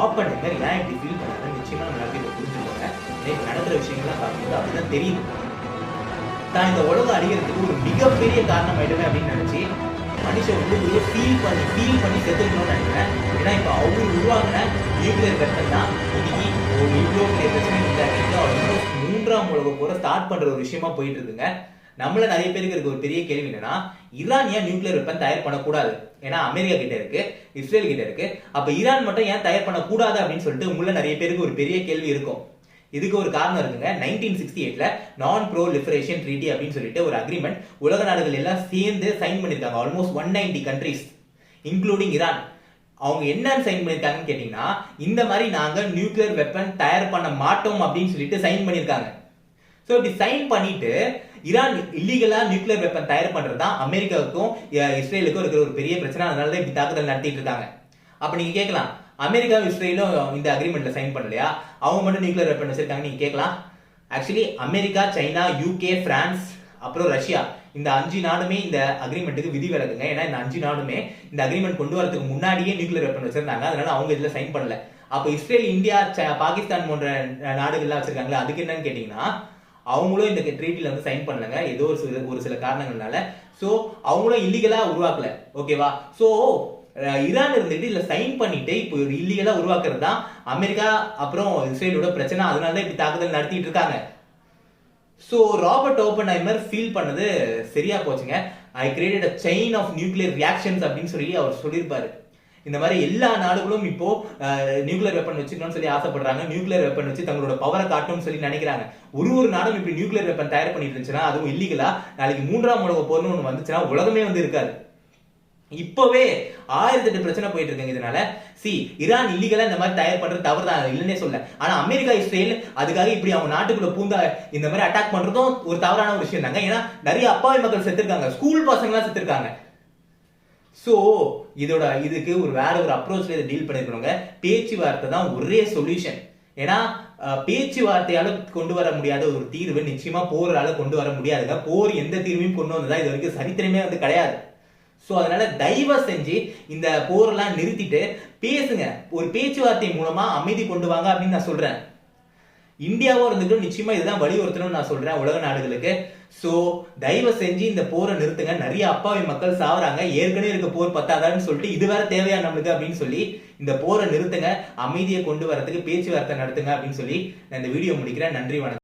Oppenheimer ஏன் இப்படி feel பண்ணாங்க நிச்சயமா நம்மளால இப்போ புரிஞ்சுக்கோங்க. நேற்று நடக்கிற விஷயங்கள்லாம் பார்க்கும்போது அப்படிதான் தெரியுது. தான் இந்த உலகம் அழிகிறதுக்கு ஒரு மிகப்பெரிய காரணம் ஆயிடுமே அப்படின்னு நினைச்சு மனுஷன் உள்ளுக்குள்ளேயே ஃபீல் பண்ணி செத்துக்கணும்னு நினைக்கிறேன். ஏன்னா இப்போ அவரு உருவாங்கின நியூக்ளியர் வெப்பன் தான் இன்னைக்கு ஒரு இவ்வளோ பெரிய பிரச்சனை உண்டாக்கிட்டு ஆல்மோஸ்ட் 3ஆம் உலக போற ஸ்டார்ட் பண்ற ஒரு விஷயமா போயிட்டு இருக்குங்க. நம்மள நிறைய பேருக்கு இருக்க ஒரு பெரிய கேள்வி என்னன்னா, ஈரான் ஏன் நியூக்ளியர் வெப்பன் தயார் பண்ணக்கூடாது? ஏன்னா அமெரிக்கா கிட்ட இருக்கு, இஸ்ரேல் கிட்ட இருக்கு. அப்ப ஈரான் மட்டும் ஏன் தயார் பண்ணக்கூடாது அப்படின்னு சொல்லிட்டு உள்ள நிறைய பேருக்கு ஒரு பெரிய கேள்வி இருக்கும். இதுக்கு ஒரு காரணம் இருக்குங்க. 1968ல நான் ப்ரோலிஃபரேஷன் ட்ரீட்டி அப்படின்னு சொல்லிட்டு ஒரு அக்ரிமெண்ட் உலக நாடுகள் எல்லாம் சேர்ந்து சைன் பண்ணிருக்காங்க. Almost 190 countries including Iran. அவங்க என்னன்னு சைன் பண்ணிருக்காங்கன்னு கேட்டீங்கன்னா, இந்த மாதிரி நாங்க நியூக்ளியர் வெப்பன் தயார் பண்ண மாட்டோம் அப்படின்னு சொல்லிட்டு சைன் பண்ணிருக்காங்க. சோ இப்படி சைன் பண்ணிட்டு ஈரான் இல்லீகலா நியூக்ளியர் வெப்பன் தயார் பண்றது தான் அமெரிக்காவுக்கும் இஸ்ரேலுக்கும் இருக்கிற ஒரு பெரிய பிரச்சனை. அதனால தான் இப்படி தாக்குதல் நடத்திட்டு இருக்காங்க. அப்ப நீங்க கேட்கலாம், அமெரிக்காவும் இஸ்ரேலும் இந்த அக்ரிமெண்ட்ல சைன் பண்ணலையா, அவங்க மட்டும் நியூக்ளியர் வெப்பன் வச்சிருக்காங்க நீங்க கேட்கலாம். Actually America, China, UK, France, அப்புறம் ரஷ்யா இந்த 5 நாடுமே இந்த அக்ரிமெண்ட்டுக்கு விதி விலக்குங்க. ஏன்னா இந்த 5 நாடுமே இந்த அக்ரிமெண்ட் கொண்டு வரதுக்கு முன்னாடியே நியூக்ளியர் வெப்பன் வச்சிருந்தாங்க. அதனால அவங்க இதுல சைன் பண்ணல. அப்ப இஸ்ரேல், இந்தியா, பாகிஸ்தான் போன்ற நாடுகள்லாம் வச்சிருக்காங்களா, அதுக்கு என்னன்னு கேட்டீங்கன்னா அவங்களும் இந்த ட்ரீட்டில வந்து சைன் பண்ணலங்க. ஏதோ ஒரு சில காரணங்கள்னால. சோ அவங்களும் இல்லீகலா உருவாக்கல. ஓகேவா? சோ ஈரான் இருந்துட்டு இல்ல சைன் பண்ணிட்டு இப்போ ஒரு இல்லீகலா உருவாக்குறது தான் அமெரிக்கா அப்புறம் இஸ்ரேலோட பிரச்சனை. அதனால தான் இப்படி தாக்குதல் நடத்திட்டு இருக்காங்க. சோ ராபர்ட் ஓப்பன்ஹைமர் ஃபீல் பண்ணது சரியா போச்சுங்க. I created a chain of nuclear reactions அப்படின்னு சொல்லி அவர் சொல்லியிருப்பாரு. இந்த மாதிரி எல்லா நாடுகளும் இப்போ நியூக்ளியர் வெப்பன் வச்சுக்கணும்னு சொல்லி ஆசைப்படுறாங்க. நியூக்ளியர் வெப்பன் வச்சு தங்களோட பவரை காட்டணும்னு சொல்லி நினைக்கிறாங்க. ஒரு நாடும் இப்படி நியூக்ளியர் வெப்பன் தயார் பண்ணிட்டு இருந்துச்சுன்னா, அதுவும் இல்லீகலா, நாளைக்கு 3ஆம் உலக போர்னு ஒன்று வந்துச்சுன்னா உலகமே வந்து இருக்காது. இப்பவே 1008 பிரச்சனை போயிட்டு இருக்காங்க. இதனால ஈரான் இல்லீகலா இந்த மாதிரி தயார் பண்றது தவறு தான், இல்லன்னே சொல்ல. ஆனா அமெரிக்கா, இஸ்ரேல் அதுக்காக இப்படி அவங்க நாட்டுக்குள்ள பூந்தா இந்த மாதிரி அட்டாக் பண்றதும் ஒரு தவறான ஒரு விஷயம் தாங்க. ஏன்னா நிறைய அப்பாவி மக்கள் செத்துருக்காங்க, ஸ்கூல் பசங்க எல்லாம் செத்துருக்காங்க. சோ இதுக்கு வேற ஒரு அப்ரோச்ல இதை டீல் பண்ணிருக்கணுங்க. பேச்சுவார்த்தை தான் ஒரே சொல்யூஷன். ஏன்னா பேச்சுவார்த்தையால கொண்டு வர முடியாத ஒரு தீர்வு நிச்சயமா போரால கொண்டு வர முடியாதுங்க. போர் எந்த தீர்வையும் கொண்டு வந்ததா இது வரைக்கும் சரித்திரமே வந்து கிடையாது. சோ அதனால தயவு செஞ்சு இந்த போரெல்லாம் நிறுத்திட்டு பேசுங்க. ஒரு பேச்சுவார்த்தை மூலமா அமைதி கொண்டு வாங்க அப்படின்னு நான் சொல்றேன். இந்தியாவும் இருந்துட்டு நிச்சயமா இதுதான் வலியுறுத்தணும்னு நான் சொல்றேன் உலக நாடுகளுக்கு. சோ தயவு செஞ்சு இந்த போரை நிறுத்துங்க. நிறைய அப்பாவி மக்கள் சாவறாங்க. ஏற்கனவே இருக்க போர் பத்தாதான்னு சொல்லிட்டு இது வேற தேவையா நம்மளுக்கு அப்படின்னு சொல்லி இந்த போரை நிறுத்துங்க. அமைதியை கொண்டு வரதுக்கு பேச்சுவார்த்தை நடத்துங்க அப்படின்னு சொல்லி நான் இந்த வீடியோ முடிக்கிறேன். நன்றி, வணக்கம்.